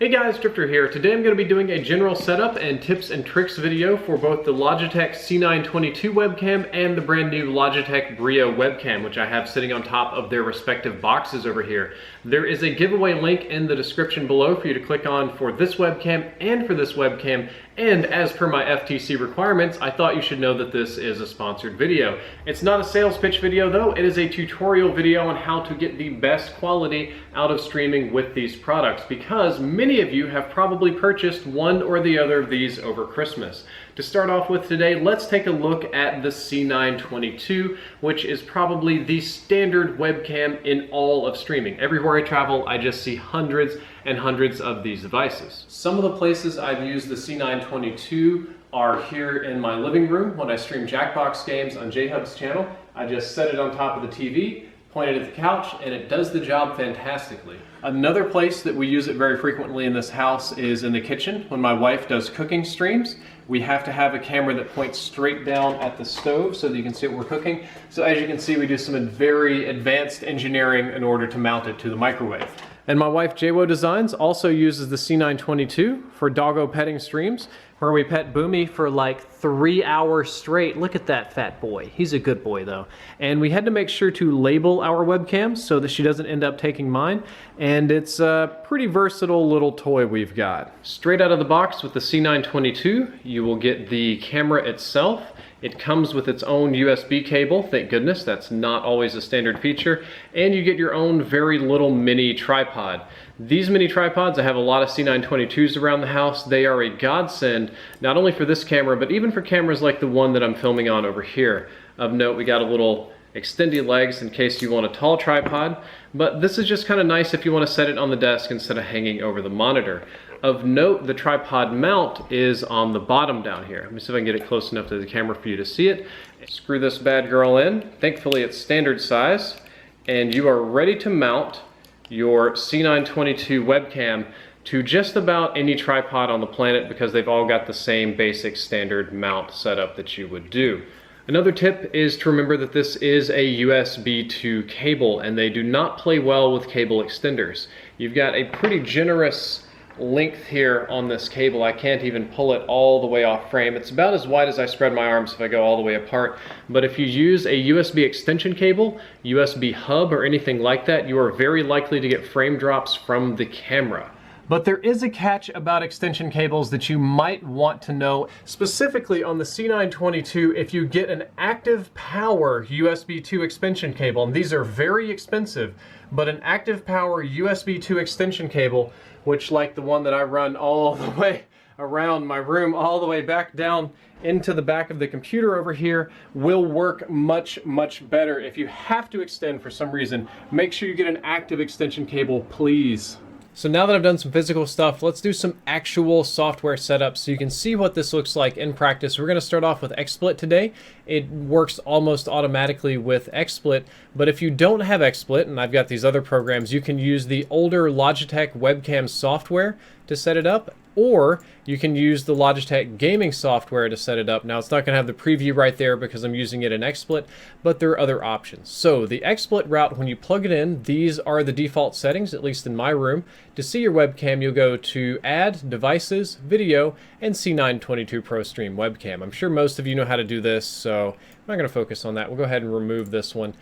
Hey guys, Drifter here. Today I'm going to be doing a general setup and tips and tricks video for both the Logitech C922 webcam and the brand new Logitech BRIO webcam, which I have sitting on top of their respective boxes over here. There is a giveaway link in the description below for you to click on for this webcam and for this webcam, and as per my FTC requirements, I thought you should know that this is a sponsored video. It's not a sales pitch video though, it is a tutorial video on how to get the best quality out of streaming with these products, because many of you have probably purchased one or the other of these over Christmas. To start off with today, let's take a look at the C922, which is probably the standard webcam in all of streaming. Everywhere I travel, I just see hundreds and hundreds of these devices. Some of the places I've used the C922 are here in my living room when I stream Jackbox games on J-Hub's channel. I just set it on top of the TV, point it at the couch, and it does the job fantastically. Another place that we use it very frequently in this house is in the kitchen. When my wife does cooking streams, we have to have a camera that points straight down at the stove so that you can see what we're cooking. So as you can see, we do some very advanced engineering in order to mount it to the microwave. And my wife, JWO Designs, also uses the C922 for doggo petting streams, where we pet Boomy for like 3 hours straight. Look at that fat boy. He's a good boy though. And we had to make sure to label our webcams so that she doesn't end up taking mine. And it's a pretty versatile little toy we've got. Straight out of the box with the C922, you will get the camera itself. It comes with its own USB cable, thank goodness, that's not always a standard feature, and you get your own very little mini tripod. These mini tripods, I have a lot of C922s around the house. They are a godsend, not only for this camera, but even for cameras like the one that I'm filming on over here. Of note, we got a little extendy legs in case you want a tall tripod, but this is just kind of nice if you want to set it on the desk instead of hanging over the monitor. Of note, the tripod mount is on the bottom down here. Let me see if I can get it close enough to the camera for you to see it. Screw this bad girl in. Thankfully it's standard size, and you are ready to mount your C922 webcam to just about any tripod on the planet, because they've all got the same basic standard mount setup that you would do. Another tip is to remember that this is a USB 2 cable, and they do not play well with cable extenders. You've got a pretty generous length here on this cable. I can't even pull it all the way off frame. It's about as wide as I spread my arms if I go all the way apart. But if you use a USB extension cable, USB hub, or anything like that, you are very likely to get frame drops from the camera. But there is a catch about extension cables that you might want to know. Specifically on the C922, if you get an active power USB 2 extension cable, and these are very expensive, but an active power USB 2 extension cable, which like the one that I run all the way around my room, all the way back down into the back of the computer over here, will work much, much better. If you have to extend for some reason, make sure you get an active extension cable, please. So now that I've done some physical stuff, let's do some actual software setup so you can see what this looks like in practice. We're going to start off with XSplit today. It works almost automatically with XSplit, but if you don't have XSplit, and I've got these other programs, you can use the older Logitech webcam software to set it up, or you can use the Logitech gaming software to set it up. Now it's not going to have the preview right there because I'm using it in XSplit, but there are other options. So the XSplit route, when you plug it in, these are the default settings, at least in my room. To see your webcam, you'll go to Add, Devices, Video, and C922 Pro Stream Webcam. I'm sure most of you know how to do this, so I'm not going to focus on that. We'll go ahead and remove this one.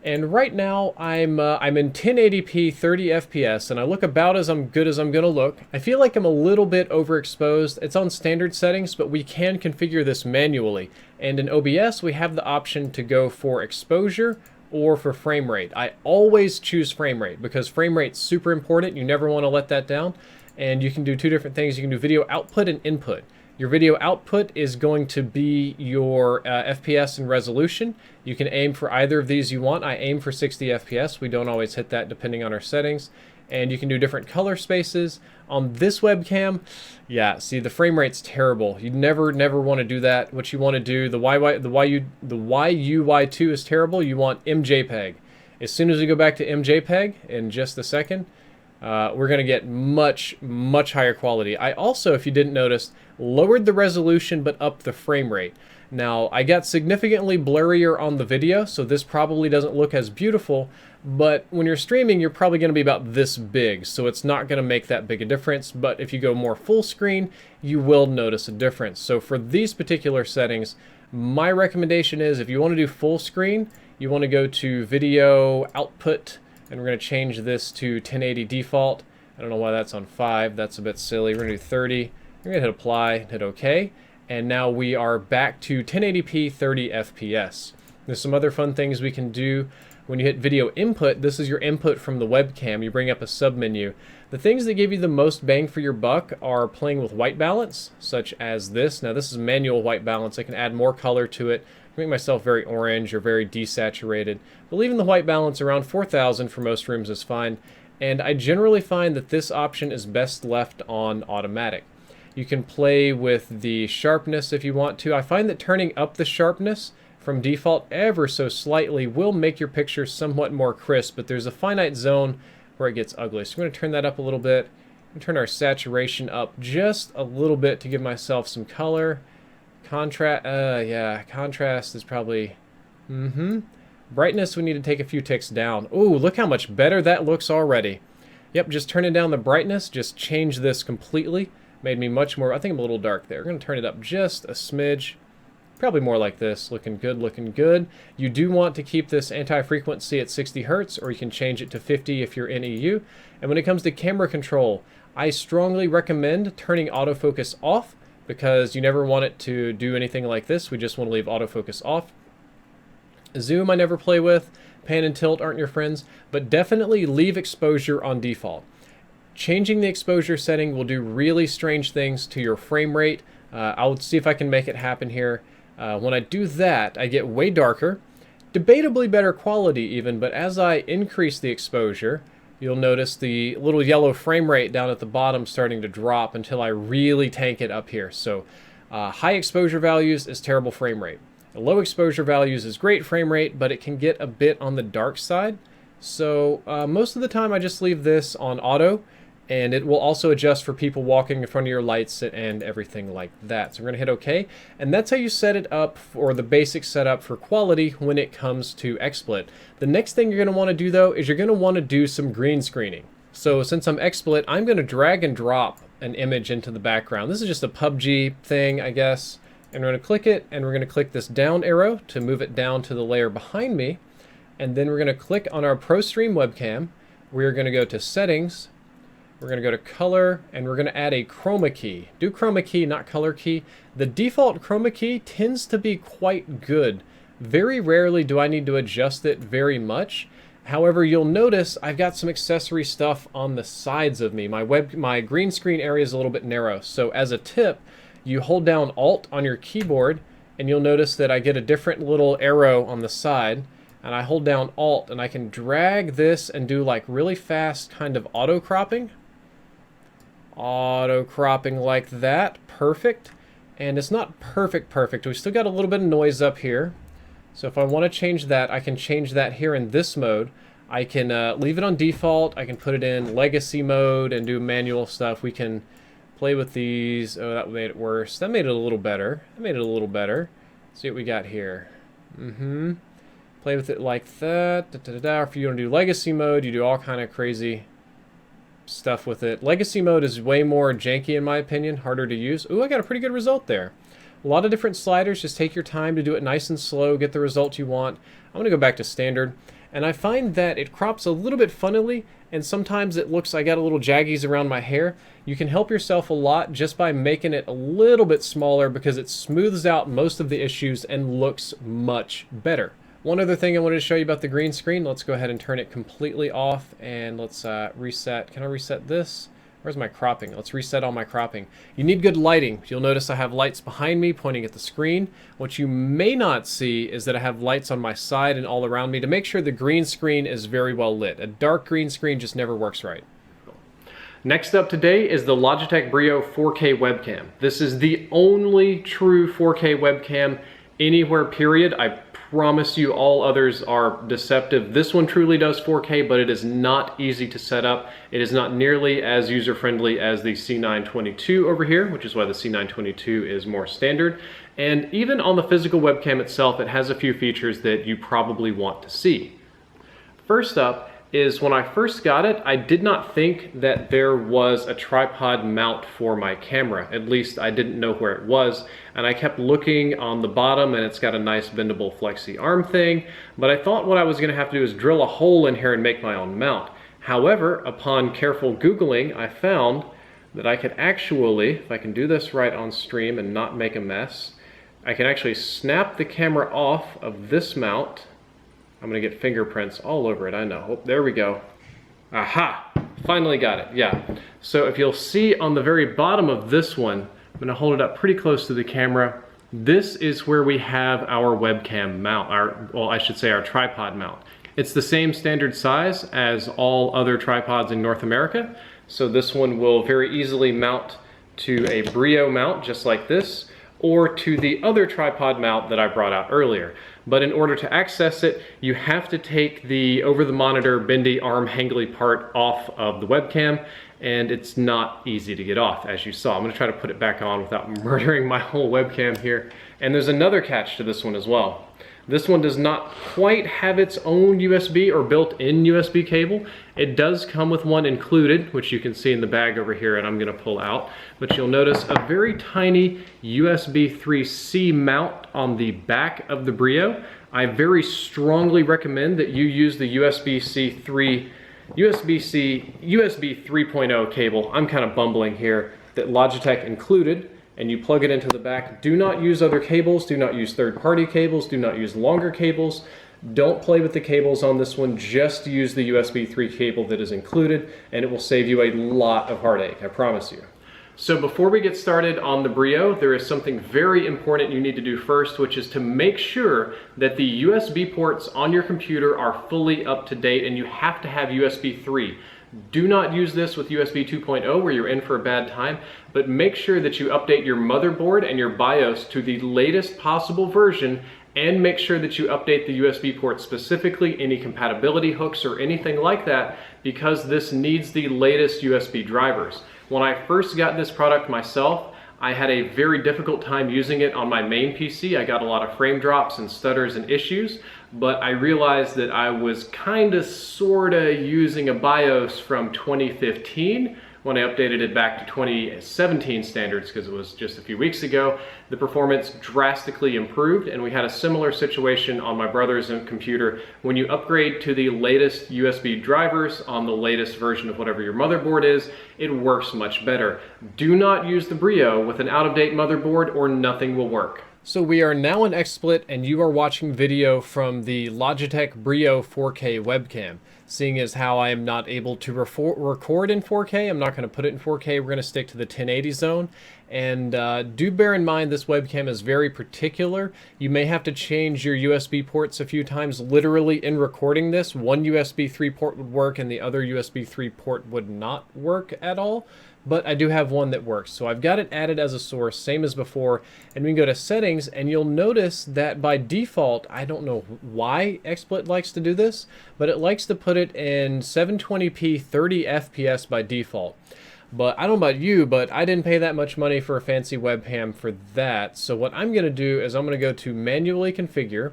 And right now I'm in 1080p 30 FPS, and I look about as good as I'm gonna look. I feel like I'm a little bit overexposed. It's on standard settings, but we can configure this manually. And in OBS, we have the option to go for exposure or for frame rate. I always choose frame rate because frame rate's super important. You never want to let that down. And you can do two different things. You can do video output and input. Your video output is going to be your FPS and resolution. You can aim for either of these you want. I aim for 60 FPS. We don't always hit that depending on our settings. And you can do different color spaces. On this webcam, yeah, see, the frame rate's terrible. You never want to do that. What you want to do, the YUY2 is terrible. You want MJPEG. As soon as we go back to MJPEG in just a second, we're going to get much higher quality. I also, if you didn't notice, lowered the resolution but upped the frame rate. Now, I got significantly blurrier on the video, so this probably doesn't look as beautiful, but when you're streaming, you're probably going to be about this big, so it's not going to make that big a difference. But if you go more full screen, you will notice a difference. So for these particular settings, my recommendation is if you want to do full screen, you want to go to video output, and we're going to change this to 1080 default. I don't know why that's on 5, that's a bit silly. We're going to do 30, we're going to hit apply, hit OK. And now we are back to 1080p 30 FPS. There's some other fun things we can do. When you hit video input, this is your input from the webcam. You bring up a submenu. The things that give you the most bang for your buck are playing with white balance, such as this. Now this is manual white balance. I can add more color to it, make myself very orange or very desaturated. But leaving the white balance around 4000 for most rooms is fine. And I generally find that this option is best left on automatic. You can play with the sharpness if you want to. I find that turning up the sharpness from default ever so slightly will make your picture somewhat more crisp, but there's a finite zone where it gets ugly. So I'm going to turn that up a little bit. I'm going to turn our saturation up just a little bit to give myself some color. Contrast is probably... Brightness, we need to take a few ticks down. Ooh, look how much better that looks already. Yep, just turning down the brightness, just change this completely. Made me much more, I think I'm a little dark there. We're going to turn it up just a smidge. Probably more like this. Looking good, looking good. You do want to keep this anti-frequency at 60 hertz, or you can change it to 50 if you're in EU. And when it comes to camera control, I strongly recommend turning autofocus off, because you never want it to do anything like this. We just want to leave autofocus off. Zoom I never play with. Pan and tilt aren't your friends, but definitely leave exposure on default. Changing the exposure setting will do really strange things to your frame rate. I'll see if I can make it happen here. When I do that, I get way darker, debatably better quality even, but as I increase the exposure, you'll notice the little yellow frame rate down at the bottom starting to drop until I really tank it up here. So high exposure values is terrible frame rate. Low exposure values is great frame rate, but it can get a bit on the dark side. So most of the time I just leave this on auto, and it will also adjust for people walking in front of your lights and everything like that. So we're going to hit OK, and that's how you set it up for the basic setup for quality when it comes to XSplit. The next thing you're going to want to do though is you're going to want to do some green screening. So since I'm XSplit, I'm going to drag and drop an image into the background. This is just a PUBG thing, I guess. And we're going to click it, and we're going to click this down arrow to move it down to the layer behind me. And then we're going to click on our ProStream webcam. We're going to go to Settings. We're going to go to Color, and we're going to add a chroma key. Do chroma key, not color key. The default chroma key tends to be quite good. Very rarely do I need to adjust it very much. However, you'll notice I've got some accessory stuff on the sides of me. My green screen area is a little bit narrow. So as a tip, you hold down Alt on your keyboard, and you'll notice that I get a different little arrow on the side. And I hold down Alt, and I can drag this and do like really fast kind of auto cropping. Auto cropping like that. Perfect. And it's not perfect. We still got a little bit of noise up here. So if I want to change that, I can change that here in this mode. I can leave it on default. I can put it in legacy mode and do manual stuff. We can play with these. Oh, that made it worse. That made it a little better. Let's see what we got here. Play with it like that. If you want to do legacy mode, you do all kind of crazy stuff with it. Legacy mode is way more janky in my opinion, harder to use. Ooh, I got a pretty good result there. A lot of different sliders. Just take your time to do it nice and slow, get the result you want. I'm going to go back to standard, and I find that it crops a little bit funnily, and sometimes it looks, I got a little jaggies around my hair. You can help yourself a lot just by making it a little bit smaller, because it smooths out most of the issues and looks much better. One other thing I wanted to show you about the green screen. Let's go ahead and turn it completely off, and let's reset. Can I reset this? Where's my cropping? Let's reset all my cropping. You need good lighting. You'll notice I have lights behind me pointing at the screen. What you may not see is that I have lights on my side and all around me to make sure the green screen is very well lit. A dark green screen just never works right. Next up today is the Logitech BRIO 4K webcam. This is the only true 4K webcam anywhere, period. I promise you all others are deceptive. This one truly does 4K, but it is not easy to set up. It is not nearly as user-friendly as the C922 over here, which is why the C922 is more standard. And even on the physical webcam itself, it has a few features that you probably want to see. First up is when I first got it, I did not think that there was a tripod mount for my camera. At least I didn't know where it was, and I kept looking on the bottom, and it's got a nice bendable flexi arm thing, but I thought what I was gonna have to do is drill a hole in here and make my own mount. However, upon careful Googling, I found that I could actually, if I can do this right on stream and not make a mess, I can actually snap the camera off of this mount. I'm gonna get fingerprints all over it, I know. Oh, there we go. Aha, finally got it, yeah. So if you'll see on the very bottom of this one, I'm gonna hold it up pretty close to the camera. This is where we have our webcam mount, well, I should say our tripod mount. It's the same standard size as all other tripods in North America. So this one will very easily mount to a BRIO mount, just like this, or to the other tripod mount that I brought out earlier. But in order to access it, you have to take the over-the-monitor bendy arm hangly part off of the webcam, and it's not easy to get off, as you saw. I'm gonna try to put it back on without murdering my whole webcam here. And there's another catch to this one as well. This one does not quite have its own USB or built-in USB cable. It does come with one included, which you can see in the bag over here, and I'm gonna pull out. But you'll notice a very tiny USB 3C mount on the back of the BRIO. I very strongly recommend that you use the USB 3.0 cable. I'm kind of bumbling here, that Logitech included. And you plug it into the back. Do not use other cables, do not use third-party cables, do not use longer cables. Don't play with the cables on this one, just use the USB 3 cable that is included, and it will save you a lot of heartache, I promise you. So before we get started on the BRIO, there is something very important you need to do first, which is to make sure that the USB ports on your computer are fully up to date, and you have to have USB 3. Do not use this with USB 2.0 where you're in for a bad time, but make sure that you update your motherboard and your BIOS to the latest possible version, and make sure that you update the USB port specifically, any compatibility hooks or anything like that, because this needs the latest USB drivers. When I first got this product myself, I had a very difficult time using it on my main PC. I got a lot of frame drops and stutters and issues, but I realized that I was sorta using a BIOS from 2015 when I updated it back to 2017 standards, because it was just a few weeks ago. The performance drastically improved, and we had a similar situation on my brother's computer. When you upgrade to the latest USB drivers on the latest version of whatever your motherboard is, it works much better. Do not use the BRIO with an out-of-date motherboard, or nothing will work. So we are now in XSplit, and you are watching video from the Logitech BRIO 4K webcam. Seeing as how I am not able to record in 4K, I'm not going to put it in 4K, we're going to stick to the 1080 zone. And do bear in mind this webcam is very particular. You may have to change your USB ports a few times. Literally in recording this, one USB 3 port would work and the other USB 3 port would not work at all. But I do have one that works. So I've got it added as a source, same as before, and we can go to settings, and you'll notice that by default, I don't know why XSplit likes to do this, but it likes to put it in 720p 30 FPS by default. But I don't know about you, but I didn't pay that much money for a fancy webcam for that. So what I'm gonna do is I'm gonna go to manually configure,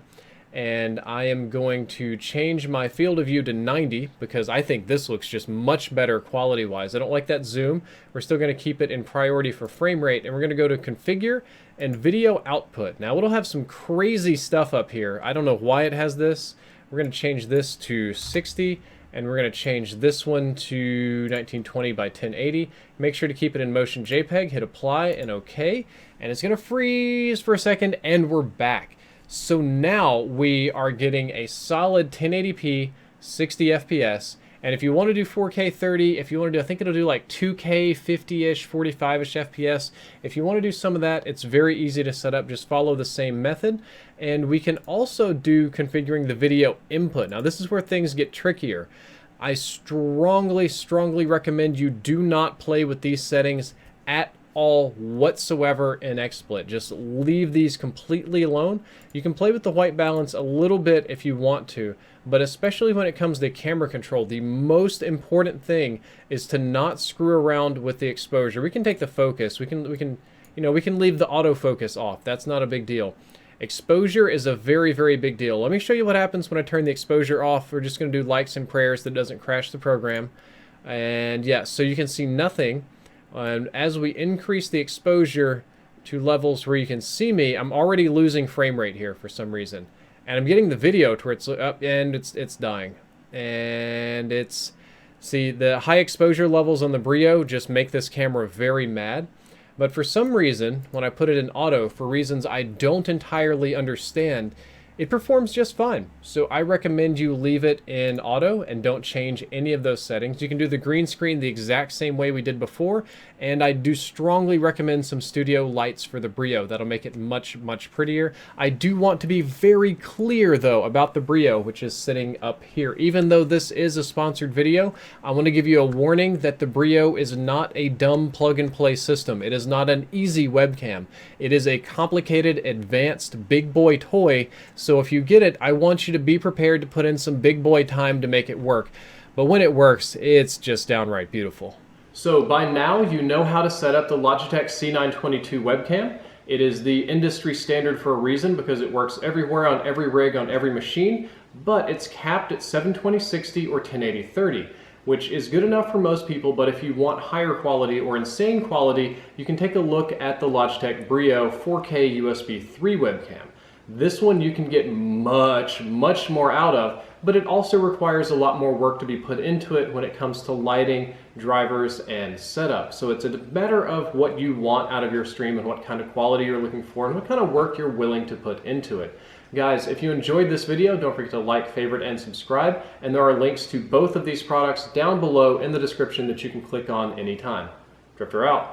and I am going to change my field of view to 90 because I think this looks just much better quality wise. I don't like that zoom. We're still going to keep it in priority for frame rate, and we're going to go to configure and video output. Now it'll have some crazy stuff up here. I don't know why it has this. We're going to change this to 60, and we're going to change this one to 1920 by 1080. Make sure to keep it in motion JPEG, hit apply and OK, and it's going to freeze for a second, and we're back. So now we are getting a solid 1080p 60 FPS, and if you want to do 4K 30, if you want to do, I think it'll do like 2K 50-ish, 45-ish FPS. If you want to do some of that, it's very easy to set up. Just follow the same method, and we can also do configuring the video input. Now this is where things get trickier. I strongly recommend you do not play with these settings at all whatsoever in XSplit. Just leave these completely alone. You can play with the white balance a little bit if you want to, but especially when it comes to camera control, the most important thing is to not screw around with the exposure. We can take the focus, we can leave the autofocus off. That's not a big deal. Exposure is a very, very big deal. Let me show you what happens when I turn the exposure off. We're just going to do likes and prayers that doesn't crash the program. And yeah, so you can see nothing. And as we increase the exposure to levels where you can see me, I'm already losing frame rate here for some reason. And I'm getting the video to where it's up and it's dying. And see, the high exposure levels on the BRIO just make this camera very mad. But for some reason, when I put it in auto, for reasons I don't entirely understand, it performs just fine. So I recommend you leave it in auto and don't change any of those settings. You can do the green screen the exact same way we did before, and I do strongly recommend some studio lights for the BRIO. That'll make it much, much prettier. I do want to be very clear, though, about the BRIO, which is sitting up here. Even though this is a sponsored video, I want to give you a warning that the BRIO is not a dumb plug-and-play system. It is not an easy webcam. It is a complicated, advanced, big boy toy. So if you get it, I want you to be prepared to put in some big boy time to make it work. But when it works, it's just downright beautiful. So by now you know how to set up the Logitech C922 webcam. It is the industry standard for a reason because it works everywhere on every rig on every machine, but it's capped at 720/60 or 1080/30, which is good enough for most people, but if you want higher quality or insane quality, you can take a look at the Logitech BRIO 4K USB 3 webcam. This one you can get much, much more out of, but it also requires a lot more work to be put into it when it comes to lighting, drivers, and setup. So it's a matter of what you want out of your stream and what kind of quality you're looking for and what kind of work you're willing to put into it. Guys, if you enjoyed this video, don't forget to like, favorite, and subscribe. And there are links to both of these products down below in the description that you can click on anytime. Drifter out.